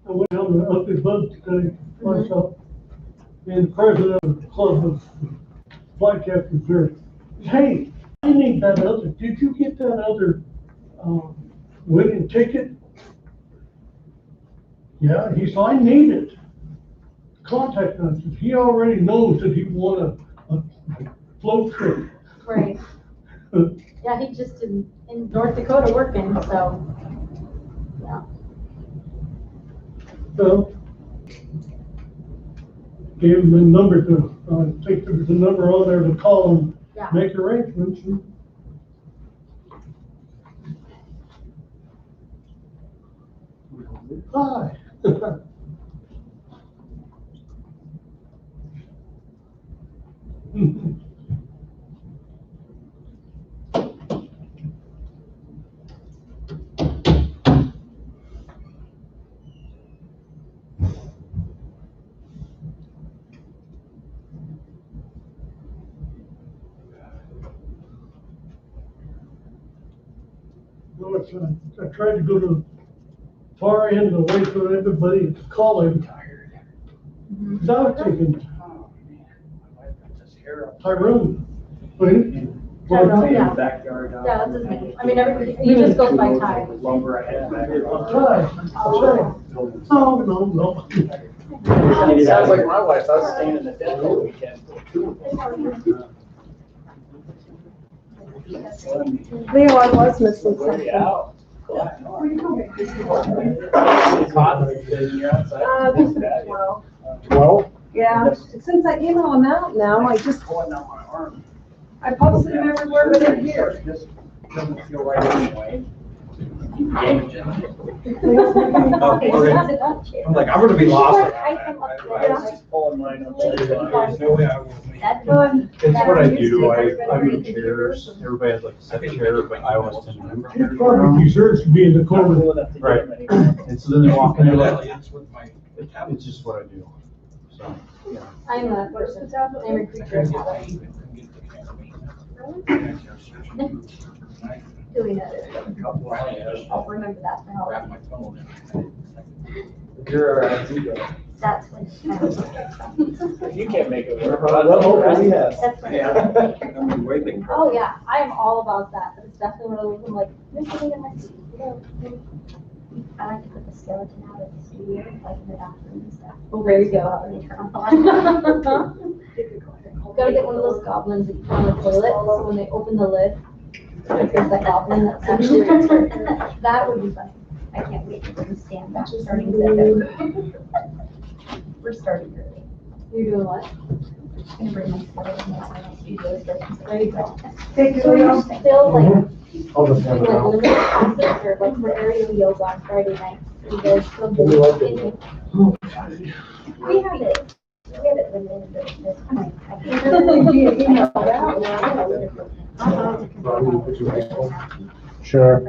I went down to Ugly Bug today myself, and the president of the club of flight captains there. Hey, I need that other, did you get that other, winning ticket? Yeah, he said, I need it. Contact us. He already knows that he won a float trip. Right. Yeah, he's just in North Dakota working, so, yeah. So, gave him the number to, I think there was a number on there to call and Yeah. make arrangements. Hi. No, it's, I tried to go to the far end away from everybody to call him. Cause I was thinking, Tyrone. But he- Tyrone, yeah. Backyard. Yeah, that's his name. I mean, everybody, he just goes by time. Lumber I had back there. That's right. Oh, no, no. Sounds like my wife, I was staying in the den all weekend. Leo, I was missing something. Yeah. Well, 12? yeah, since I email them out now, I just, Pulling out my arm. I posted them everywhere but in here. Just doesn't feel right anyway. Okay. I'm like, I'm gonna be lost. I was just pulling mine up. There's no way I will. That's Good. It's what I do, I move chairs, everybody has like a set chair, but I always tend to move He chairs probably around. deserves to be in the corner. Right. And so then they walk in, they're like, it's just what I do, so, yeah. I'm a person, I'm a creature of habit. Doing it. I'll remember that for how You're, that's when. you can't make it work. That's when. Yeah. Oh, yeah, I am all about that. It's definitely one of those, I'm like, there's something in my seat. I like to put the skeleton out of the studio, like in the bathroom and stuff. Oh, there you go. When you turn on the light. Gotta get one of those goblins that you put on the toilet, so when they open the lid, there's that goblin that's actually, that would be funny. I can't wait to stand back, starting to. We're starting early. You're doing what? I'm gonna bring my skeleton out of my studio. There you go. Thank you, So Leo. you're still like, I'll just like hand it out. limited access or like for aerial yoga on Friday night? You guys still do We like it? We have it limited this time. I can't really email it out. Sure.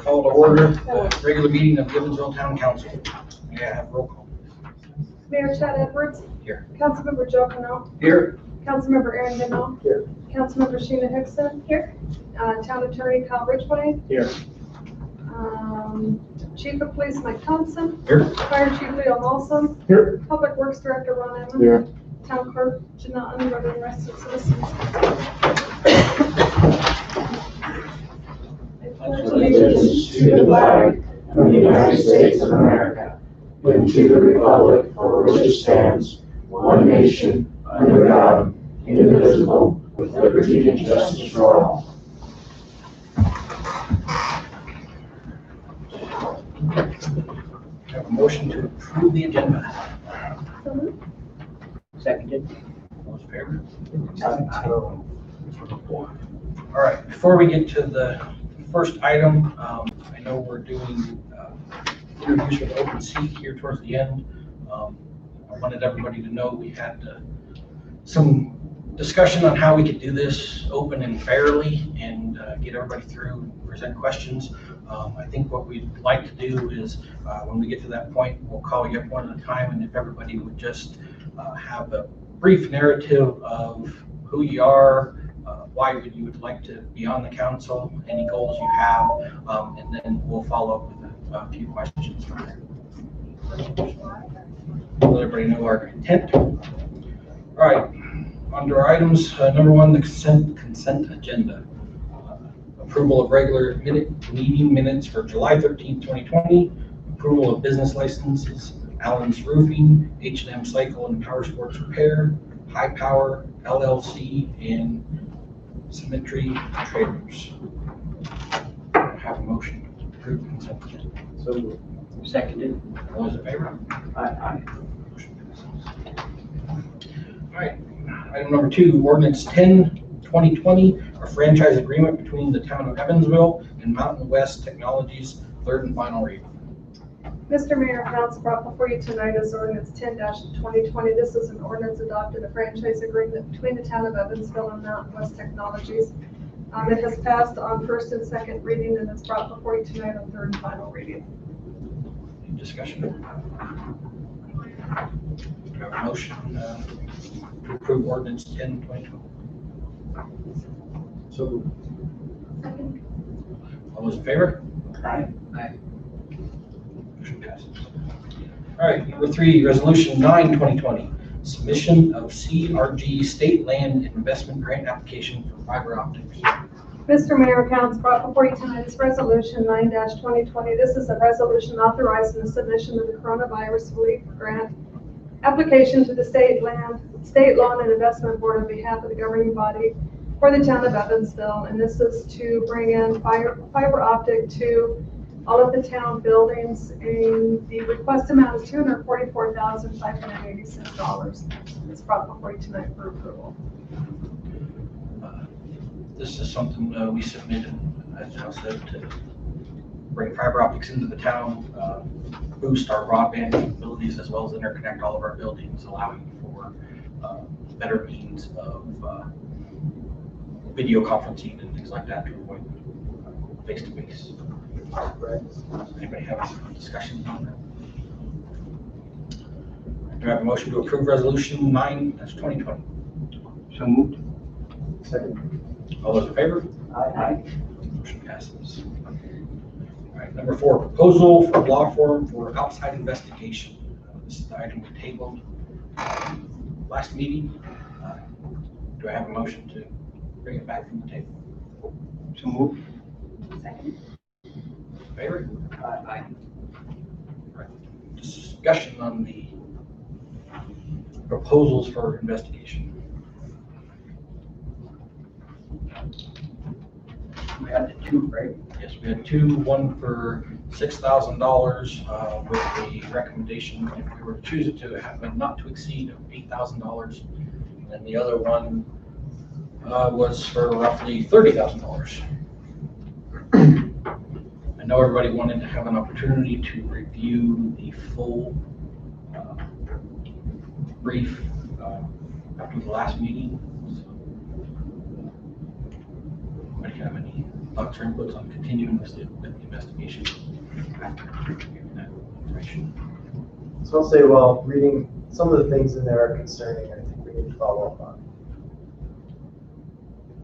Call to order, regular meeting of Gibbonsville Town Council. May I have roll call? Mayor Chad Edwards. Here. Councilmember Joe Cano. Here. Councilmember Aaron Dennell. Here. Councilmember Sheena Hickson. Here. Town Attorney Kyle Ridgway. Here. Chief of Police Mike Thompson. Here. Fire Chief Leo Molson. Here. Public Works Director Ron Emmons. Here. Town Clerk Janelle Underwood and rest of citizens. Allegiance to the flag of the United States of America, and to the republic for which it stands, one nation, under God, indivisible, with liberty and justice for all. Have a motion to approve the agenda. Seconded. Those in favor? All right, before we get to the first item, I know we're doing interviews with open seat here towards the end. I wanted everybody to know we had some discussion on how we could do this open and fairly and get everybody through and present questions. I think what we'd like to do is when we get to that point, we'll call you up one at a time, and if everybody would just have a brief narrative of who you are, why you would like to be on the council, any goals you have, and then we'll follow up with a few questions from there. Let everybody know our intent. All right, under items, number one, the consent agenda. Approval of regular meeting minutes for July 13th, 2020. Approval of business licenses, Allen's Roofing, H&M Cycle and Power Sports Repair, High Power LLC, and Symmetry Trailers. Have a motion to approve consent agenda. So moved. Seconded. All those in favor? Aye. All right, item number two, ordinance 10/2020, a franchise agreement between the town of Evansville and Mountain West Technologies, third and final reading. Mr. Mayor, council brought before you tonight is ordinance 10-2020. This is an ordinance adopting a franchise agreement between the town of Evansville and Mountain West Technologies. It has passed on first and second reading and is brought before you tonight on third and final reading. Any discussion? Do I have a motion to approve ordinance 10/2020? So moved. All those in favor? Aye. Motion passes. All right, number three, resolution 9/2020, submission of CRG state land investment grant application for fiber optics. Mr. Mayor, council brought before you tonight is resolution 9-2020. This is a resolution authorizing the submission of the coronavirus relief grant application to the state loan and investment board on behalf of the governing body for the town of Evansville. And this is to bring in fiber optic to all of the town buildings, and the request amount is $244,586. It's brought before you tonight for approval. This is something we submitted, as Al said, to bring fiber optics into the town, boost our broadband capabilities, as well as interconnect all of our buildings, allowing for better means of video conferencing and things like that to avoid face-to-face. Anybody have any discussion on that? Do I have a motion to approve resolution 9/2020? So moved. Second. All those in favor? Aye. Motion passes. All right, number four, proposal for law firm for outside investigation. This is the item we tabled last meeting. Do I have a motion to bring it back from the table? So moved. Favor? Aye. Right. Discussion on the proposals for investigation. We had the two, right? Yes, we had two, one for $6,000 with the recommendation, if we were to choose it, to have it not to exceed $8,000. And the other one was for roughly $30,000. I know everybody wanted to have an opportunity to review the full brief after the last meeting. Anybody have any thoughts or inputs on continuing with the investigation after reviewing that information? So I'll say, well, reading some of the things in there are concerning. I think we need to follow up on.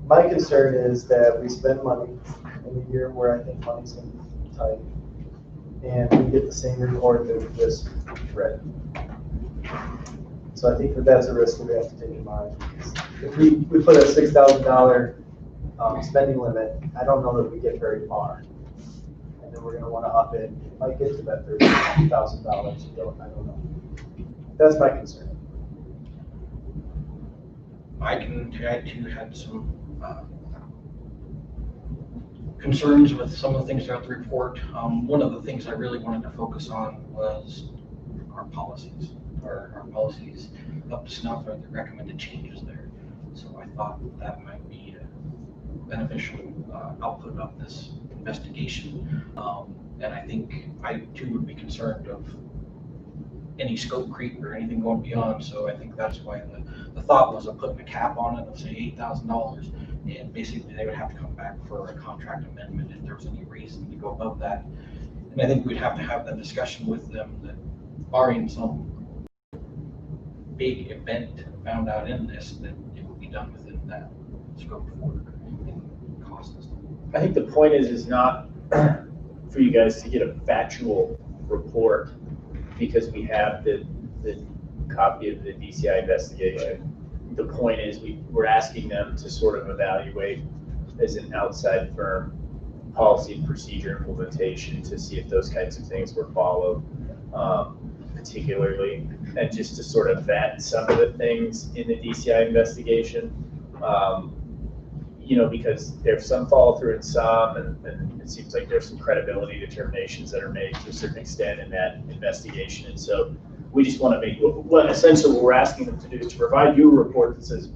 My concern is that we spend money in a year where I think money's going to be tight, and we get the same report that we just read. So I think that that's a risk that we have to take in mind. If we put a $6,000 spending limit, I don't know that we get very far. And then we're going to want to up it. It might get to that $30,000. I don't know. That's my concern. I too had some concerns with some of the things throughout the report. One of the things I really wanted to focus on was our policies. Our policies up to snuff or the recommended changes there. So I thought that might be a beneficial output of this investigation. And I think I too would be concerned of any scope creep or anything going beyond. So I think that's why the thought was of putting a cap on it of say $8,000, and basically they would have to come back for a contract amendment if there was any reason to go above that. And I think we'd have to have that discussion with them that barring some big event found out in this, that it would be done within that scope for and cost estimate. I think the point is not for you guys to get a factual report because we have the copy of the DCI investigation. The point is we're asking them to sort of evaluate as an outside firm policy and procedure implementation to see if those kinds of things were followed, particularly, and just to sort of vet some of the things in the DCI investigation. Because there's some follow through in some, and it seems like there's some credibility determinations that are made to a certain extent in that investigation. And so we just want to make, essentially what we're asking them to do is to provide you a report that says,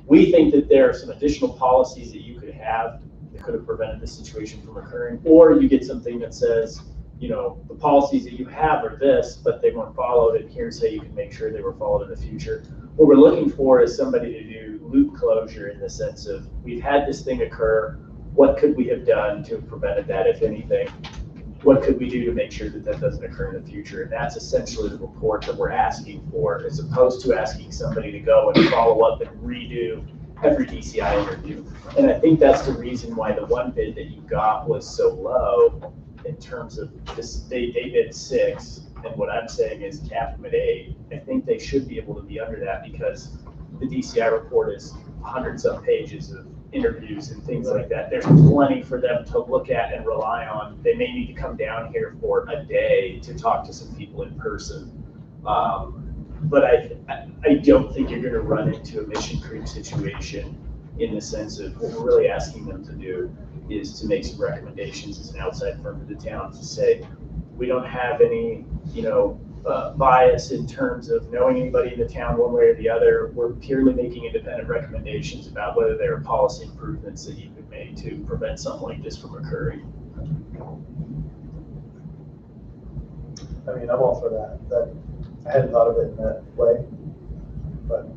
we think that there are some additional policies that you could have that could have prevented this situation from occurring, or you get something that says, the policies that you have are this, but they weren't followed, and here's how you can make sure they were followed in the future. What we're looking for is somebody to do loop closure in the sense of, we've had this thing occur, what could we have done to have prevented that, if anything? What could we do to make sure that that doesn't occur in the future? And that's essentially the report that we're asking for, as opposed to asking somebody to go and follow up and redo every DCI interview. And I think that's the reason why the one bid that you got was so low in terms of this. They bid 6, and what I'm saying is cap them at 8. I think they should be able to be under that because the DCI report is 100-some pages of interviews and things like that. There's plenty for them to look at and rely on. They may need to come down here for a day to talk to some people in person. But I don't think you're going to run into a mission creep situation in the sense of what we're really asking them to do is to make some recommendations as an outside firm to the town to say, we don't have any, bias in terms of knowing anybody in the town one way or the other. We're purely making independent recommendations about whether there are policy improvements that you could make to prevent something like this from occurring. I mean, I'm all for that. I hadn't thought of it in that way, but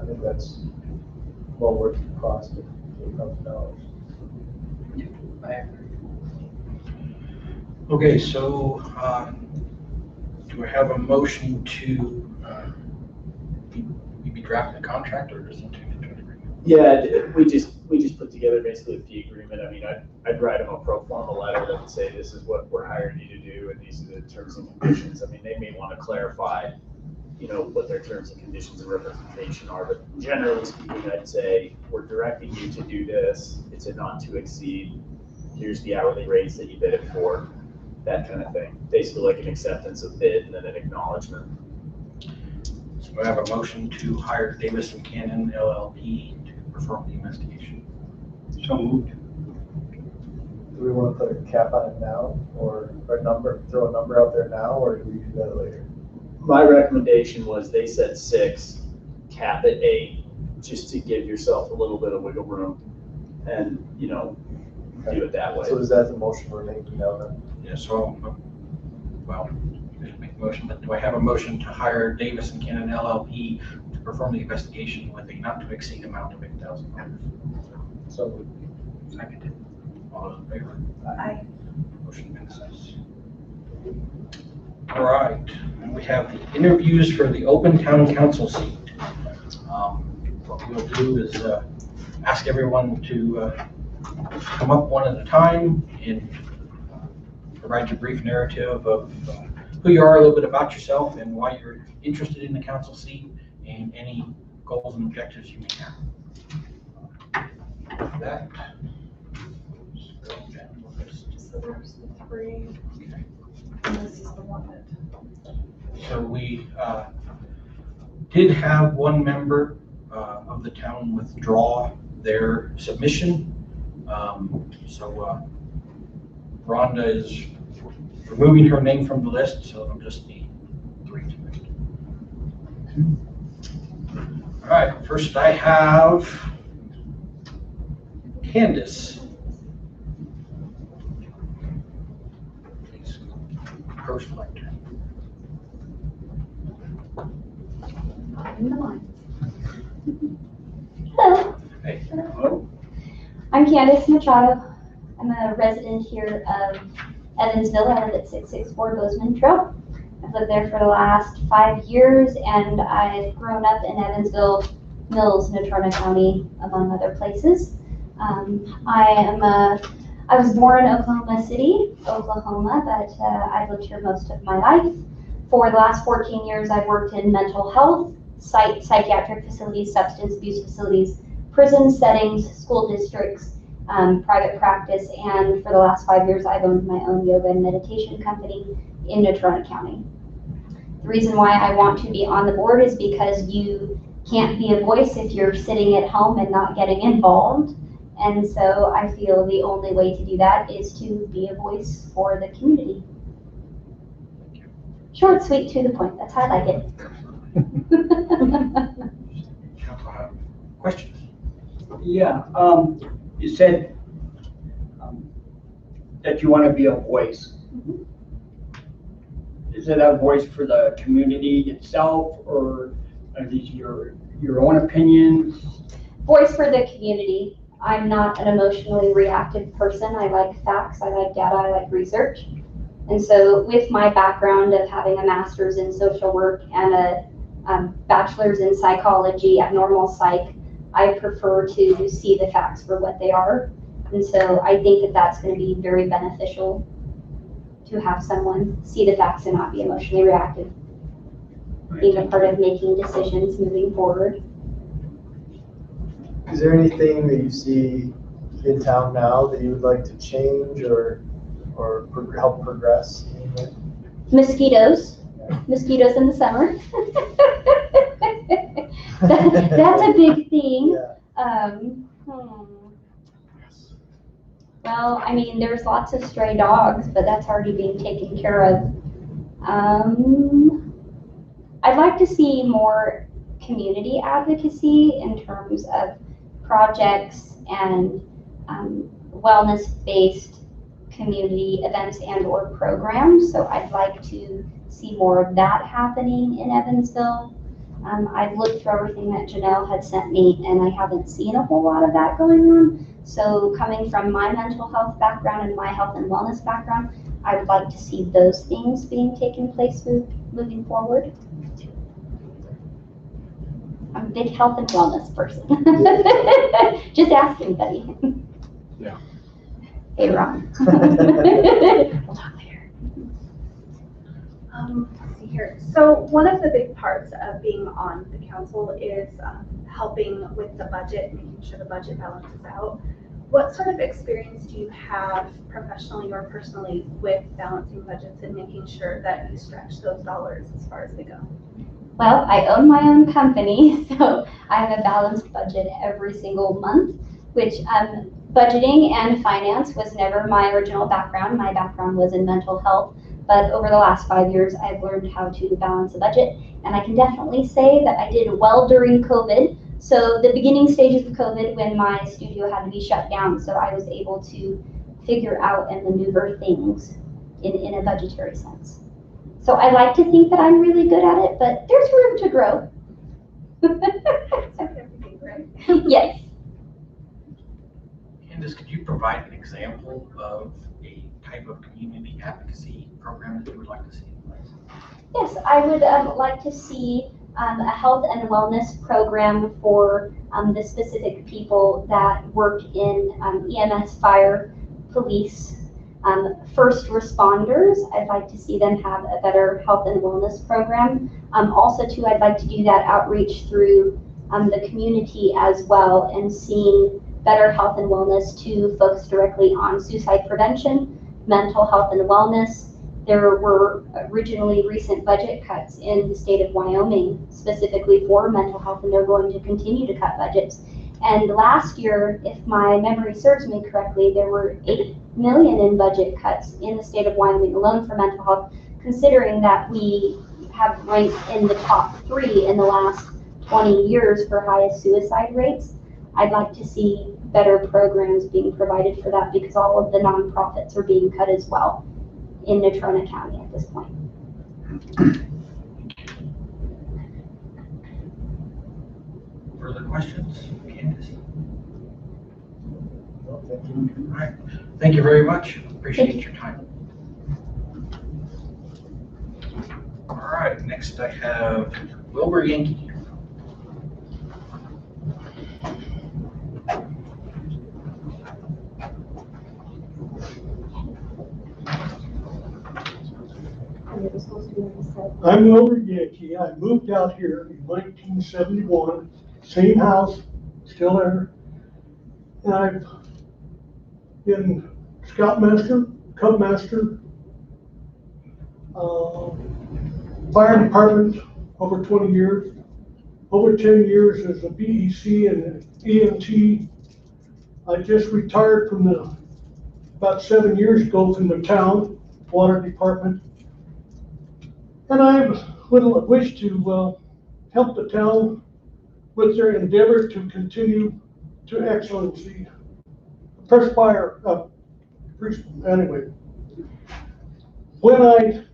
I think that's well worth the cost of $8,000. I agree. Okay, so do I have a motion to maybe draft a contract or just enter into an agreement? Yeah, we just put together basically a fee agreement. I mean, I'd write them a pro forma letter that would say this is what we're hiring you to do and these are the terms and conditions. I mean, they may want to clarify, what their terms and conditions of representation are, but generally speaking, I'd say we're directing you to do this. It's a not to exceed. Here's the hourly rates that you bid it for, that kind of thing. Basically like an acceptance of bid and then an acknowledgement. So I have a motion to hire Davis and Cannon LLP to perform the investigation. So moved. Do we want to put a cap on it now or a number, throw a number out there now, or do we do that later? My recommendation was they said 6, cap at 8, just to give yourself a little bit of wiggle room and, do it that way. So is that the motion we're making now then? Yeah, so, well, you guys make a motion, but do I have a motion to hire Davis and Cannon LLP to perform the investigation with a not to exceed amount of $8,000? So Seconded. All those in favor? Aye. Motion passes. All right, and we have the interviews for the open town council seat. What we'll do is ask everyone to come up one at a time and provide you a brief narrative of who you are, a little bit about yourself, and why you're interested in the council seat, and any goals and objectives you may have. With that, just go down the list. So there's the 3, Okay. and this is the one that. So we did have one member of the town withdraw their submission. So Rhonda is removing her name from the list, so it'll just be 3 tonight. All right, first I have Candace. Please, first lecture. Hello, Hey. I'm Candace Machado. I'm a resident here of Evansville. I live at 664 Bozeman Trail. I've lived there for the last 5 years, and I've grown up in Evansville Mills, Natrona County, among other places. I was born in Oklahoma City, Oklahoma, but I've lived here most of my life. For the last 14 years, I've worked in mental health, psychiatric facilities, substance abuse facilities, prison settings, school districts, private practice, and for the last 5 years, I've owned my own yoga and meditation company in Natrona County. The reason why I want to be on the board is because you can't be a voice if you're sitting at home and not getting involved. And so I feel the only way to do that is to be a voice for the community. Short, sweet, to the point. That's how I like it. Council have questions? Yeah, you said that you want to be a voice. Is it a voice for the community itself, or are these your own opinions? Voice for the community. I'm not an emotionally reactive person. I like facts, I like data, I like research. And so with my background of having a master's in social work and a bachelor's in psychology, abnormal psych, I prefer to see the facts for what they are. And so I think that that's going to be very beneficial to have someone see the facts and not be emotionally reactive, being a part of making decisions moving forward. Is there anything that you see in town now that you would like to change or help progress? Mosquitoes in the summer. That's a big thing. Yeah. Well, I mean, there's lots of stray dogs, but that's already being taken care of. I'd like to see more community advocacy in terms of projects and wellness-based community events and or programs. So I'd like to see more of that happening in Evansville. I've looked through everything that Janelle had sent me and I haven't seen a whole lot of that going on. So coming from my mental health background and my health and wellness background, I would like to see those things being taken place moving forward. I'm a big health and wellness person. Just ask anybody. Yeah. Hey, Ron. We'll talk later. Let's see here. So one of the big parts of being on the council is helping with the budget, making sure the budget balances out. What sort of experience do you have professionally or personally with balancing budgets and making sure that you stretch those dollars as far as they go? Well, I own my own company, so I have a balanced budget every single month, which budgeting and finance was never my original background. My background was in mental health, but over the last 5 years, I've learned how to balance a budget. And I can definitely say that I did well during COVID. So the beginning stages of COVID when my studio had to be shut down, so I was able to figure out and maneuver things in a budgetary sense. So I like to think that I'm really good at it, but there's room to grow. Yes. Candace, could you provide an example of a type of community advocacy program that you would like to see in place? Yes, I would like to see a health and wellness program for the specific people that work in EMS, fire, police, first responders. I'd like to see them have a better health and wellness program. Also, too, I'd like to do that outreach through the community as well and seeing better health and wellness to folks directly on suicide prevention, mental health and wellness. There were originally recent budget cuts in the state of Wyoming specifically for mental health, and they're going to continue to cut budgets. And last year, if my memory serves me correctly, there were $8 million in budget cuts in the state of Wyoming alone for mental health, considering that we have ranked in the top 3 in the last 20 years for highest suicide rates. I'd like to see better programs being provided for that because all of the nonprofits are being cut as well in Natrona County at this point. Further questions, Candace? Well, thank you. All right, thank you very much. Appreciate your time. All right, next I have Wilbur Yankee. I'm Wilbur Yankee. I moved out here in 1971, same house, still there. And I've been scoutmaster, cub master, fire department over 20 years, over 10 years as a BEC and an EMT. I just retired from about 7 years ago from the town water department. And I would wish to help the town with their endeavor to continue to excellency. Perspire, anyway. When I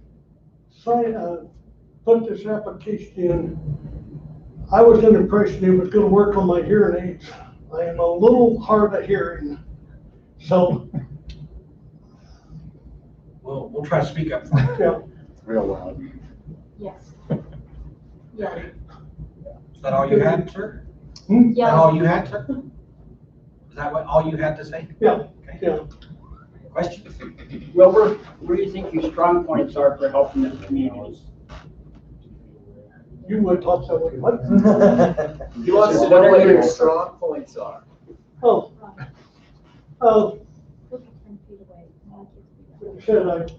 put this application in, I was under the impression it was going to work on my hearing aids. I am a little hard of hearing, so. We'll try to speak up for you. Yeah. Real loud. Yes. Yeah. Is that all you had, sir? Is that Yeah. all you had, sir? Is that all you had to say? Yeah. Okay. Yeah. Questions? Wilbur, where do you think your strong points are for helping the community? You would talk that way, what? He wants to know what your strong points are. Oh. Look at 10 feet away. Like I said, I've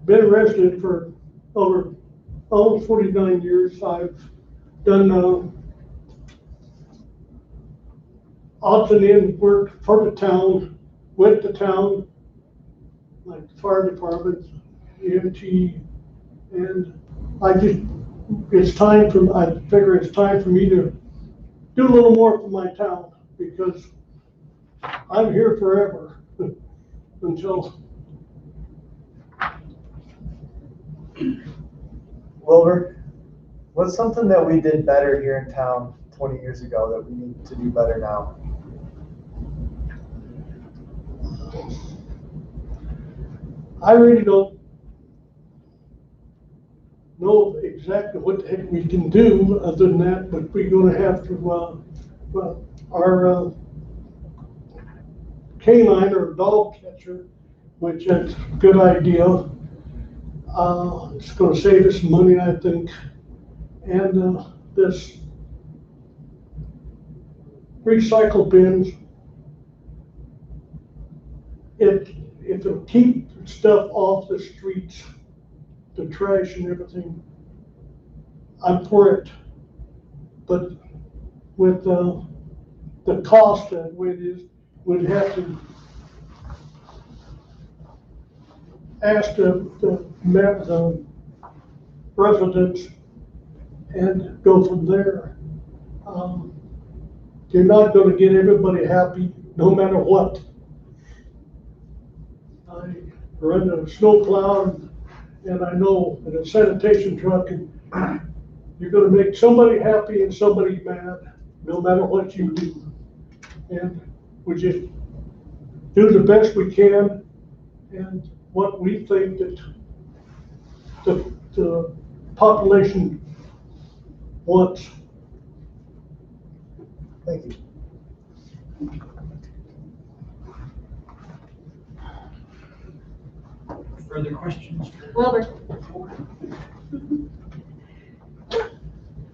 been a resident for over almost 49 years. I've done odds and ends work for the town, with the town, like the fire department, EMT, and I figure it's time for me to do a little more for my town, because I'm here forever until. Wilbur, what's something that we did better here in town 20 years ago that we need to do better now? I really don't know exactly what the heck we can do other than that, but we're gonna have to, our canine or dog catcher, which is a good idea. It's gonna save us money, I think. And this recycle bins, it'll keep stuff off the streets, the trash and everything, I'm for it. But with the cost and the way it is, we'd have to ask the residents and go from there. You're not gonna get everybody happy, no matter what. I run a snow plow, and I know in a sanitation truck, and you're gonna make somebody happy and somebody mad, no matter what you do. And we just do the best we can, and what we think that the population wants. Thank you. Further questions? Wilbur.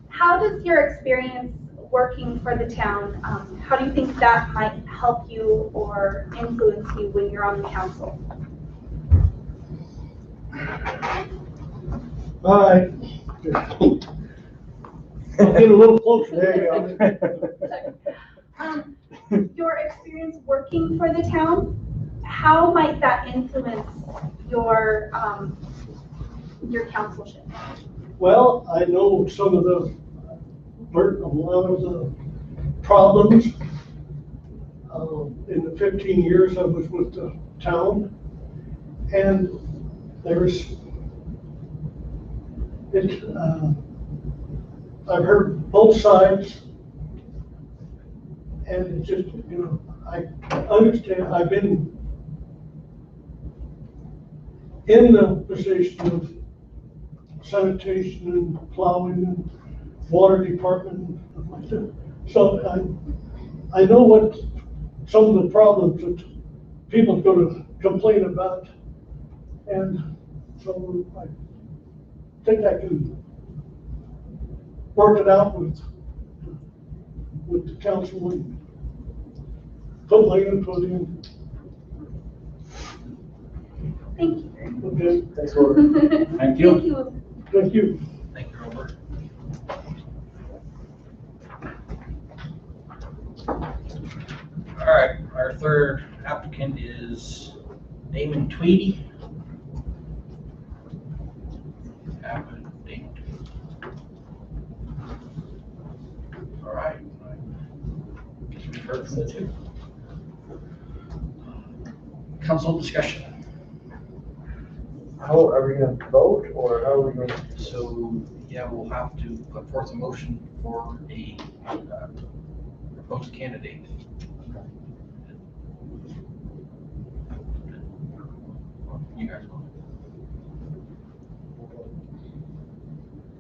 How does your experience working for the town, how do you think that might help you or influence you when you're on the council? All right. Get a little closer, there you go. Your experience working for the town, how might that influence your councilship? Well, I know some of a lot of the problems. In the 15 years I was with the town, and I've heard both sides, and it's just, I understand, I've been in the position of sanitation and plowing and water department and stuff like that. So I know what some of the problems that people are going to complain about, And so I think I can work it out with the council and put my input in. Thank you. Okay, Thanks, Robert. Thank you. Thank you. thank you. Thank you, Robert. All right, our third applicant is Damon Tweedy. Damon Tweedy. All right. Guess we've heard from the two. Council discussion. How, are we gonna vote, or how are we gonna? So, yeah, we'll have to put forth a motion for a proposed candidate. You guys want?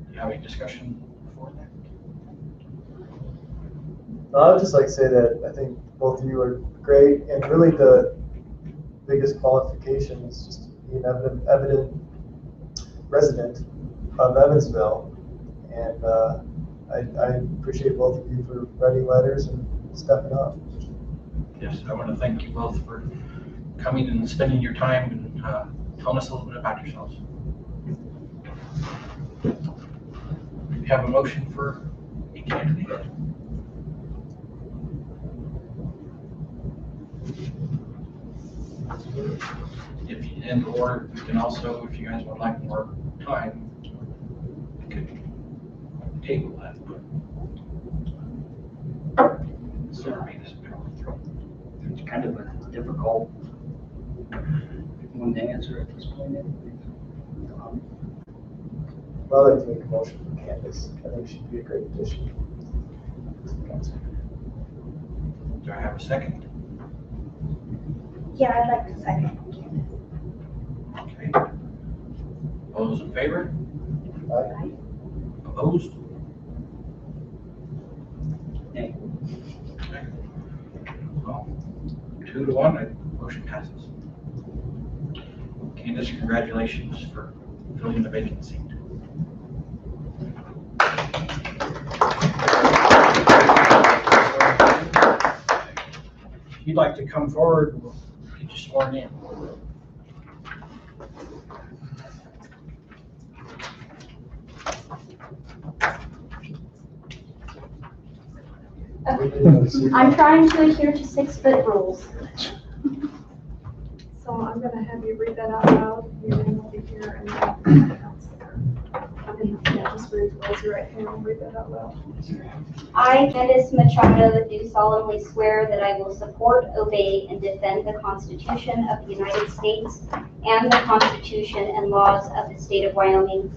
Do you have any discussion before that? I would just like to say that I think both of you are great, and really the biggest qualification is just being evident resident of Evansville. And I appreciate both of you for writing letters and stepping up. Yes, I want to thank you both for coming and spending your time and telling us a little bit about yourselves. We have a motion for a candidate. If you, and or you can also, if you guys would like more time, we could table that. It's kind of a difficult one to answer at this point. I'd like to make a motion for Candace. I think she'd be a great addition to the council. Do I have a second? Yeah, I'd like to second. Okay. All those in favor? Aye. Opposed? Nay. Okay. Well, 2-1, motion passes. Candace, congratulations for filling the vacancy. If you'd like to come forward, we'll get you sworn in. I'm trying to adhere to 6-foot rules. So I'm gonna have you read that out loud, your name will be here, and then the counselor. Yeah, just raise your right hand and read that out loud. I, Candace Machado, do solemnly swear that I will support, obey, and defend the Constitution of the United States and the Constitution and laws of the state of Wyoming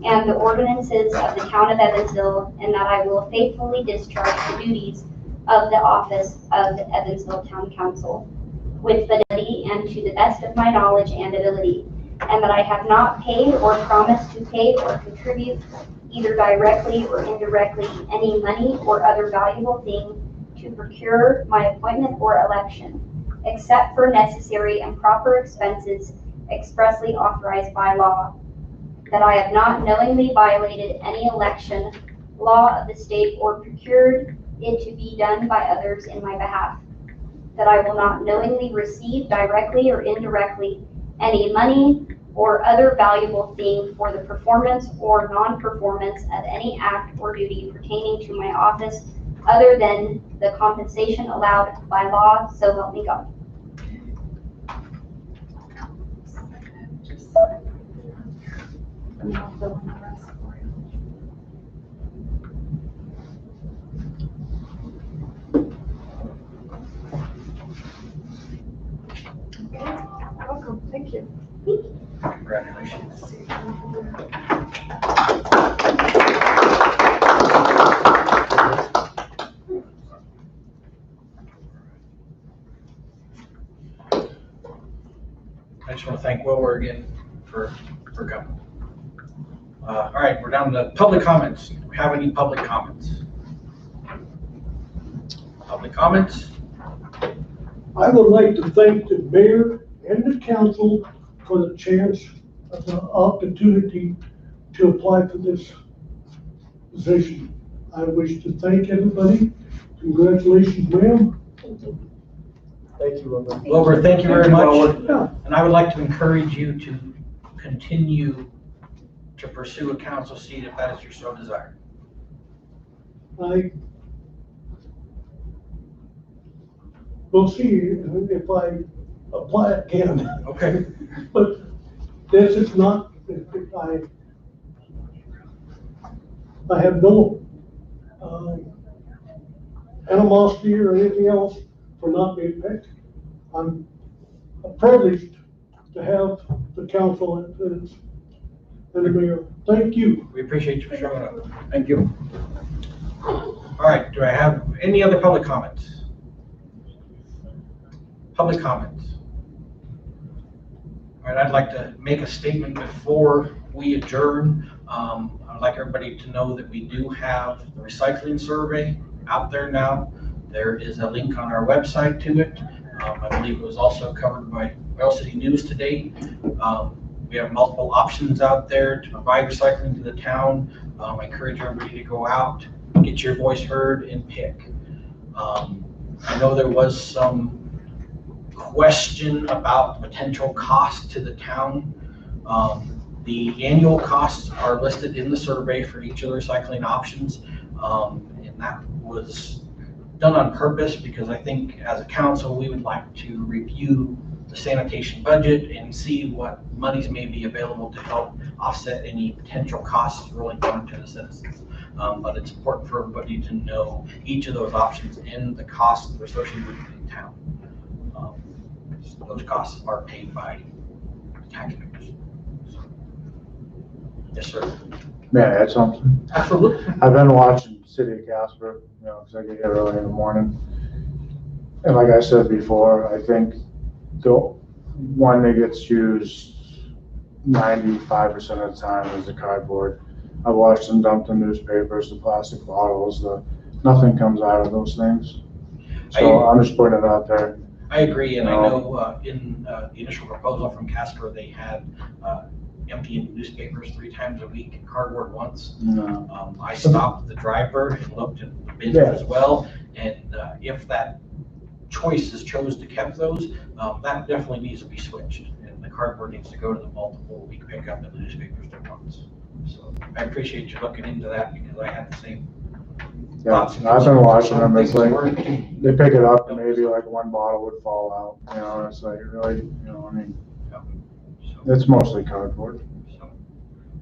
and the ordinances of the town of Evansville, and that I will faithfully discharge the duties of the office of the Evansville Town Council with fidelity and to the best of my knowledge and ability, and that I have not paid or promised to pay or contribute, either directly or indirectly, any money or other valuable thing to procure my appointment or election, except for necessary and proper expenses expressly authorized by law, that I have not knowingly violated any election law of the state or procured it to be done by others in my behalf, that I will not knowingly receive directly or indirectly any money or other valuable thing for the performance or non-performance of any act or duty pertaining to my office other than the compensation allowed by law, so help me God. And I'll fill in the rest for you. Okay, welcome, thank you. Congratulations. I just want to thank Wilbur again for coming. All right, we're down to public comments. Do we have any public comments? Public comments? I would like to thank the mayor and the council for the chance of the opportunity to apply for this position. I wish to thank everybody. Congratulations, ma'am. Thank you, Wilbur. Wilbur, thank you very much. Yeah. And I would like to encourage you to continue to pursue a council seat if that is your so desire. We'll see if I apply again. Okay. But this is not, I have no animosity or anything else for not being picked. I'm privileged to have the council and the mayor. Thank you. We appreciate you for showing up. Thank you. All right, do I have any other public comments? Public comments. All right, I'd like to make a statement before we adjourn. I'd like everybody to know that we do have the recycling survey out there now. There is a link on our website to it. I believe it was also covered by Oil City News today. We have multiple options out there to provide recycling to the town. I encourage everybody to go out, get your voice heard, and pick. I know there was some question about potential cost to the town. The annual costs are listed in the survey for each of the recycling options. And that was done on purpose because I think as a council, we would like to review the sanitation budget and see what monies may be available to help offset any potential costs rolling down to the citizens. But it's important for everybody to know each of those options and the costs associated with the town. Those costs are paid by taxpayers. Yes, sir. May I add something? Absolutely. I've been watching City of Casper, you know, because I get here early in the morning. And like I said before, I think the one that gets used 95% of the time is the cardboard. I watched them dump the newspapers, the plastic bottles, nothing comes out of those things. So I'm just putting it out there. I agree, and I know in the initial proposal from Casper, they had emptying newspapers 3 times a week and cardboard once. No. I stopped the driver and looked at the bins as well, and if that choice is chose to keep those, that definitely needs to be switched, and the cardboard needs to go to the multiple week pickup and the newspapers at once. So I appreciate you looking into that because I had the same thoughts. Yeah, I've been watching them, it's like, they pick it up and maybe like one bottle would fall out, you know, it's like, really, you know, I mean, it's mostly cardboard. So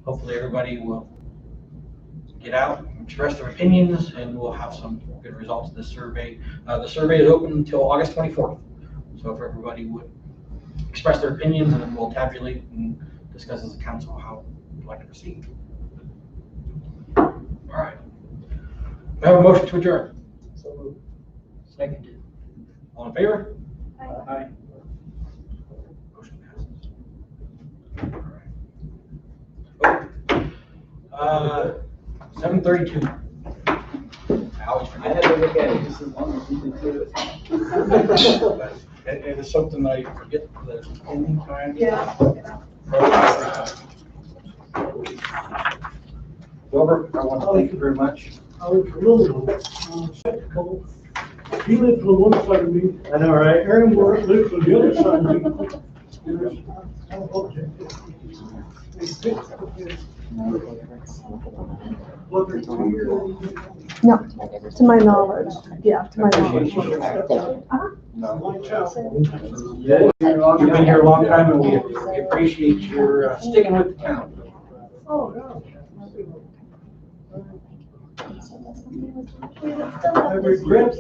hopefully everybody will get out and express their opinions and we'll have some good results of this survey. The survey is open until August 24th. So if everybody would express their opinions and then we'll tabulate and discuss as a council how we'd like to proceed. All right. I have a motion to adjourn. So moved. Seconded. All in favor? Aye. Motion passes. 7:32. I always I forget. had to look at it just as long as you can do it. It is something I forget the ending time. Yeah. Wilbur, I want to thank you very much. I was a little skeptical. He lived on one side of me. I know, right? Aaron lives on the other side of me. No, to my knowledge, yeah, to my knowledge. You've been here a long time and we appreciate your sticking with the town. Oh, yeah. I regret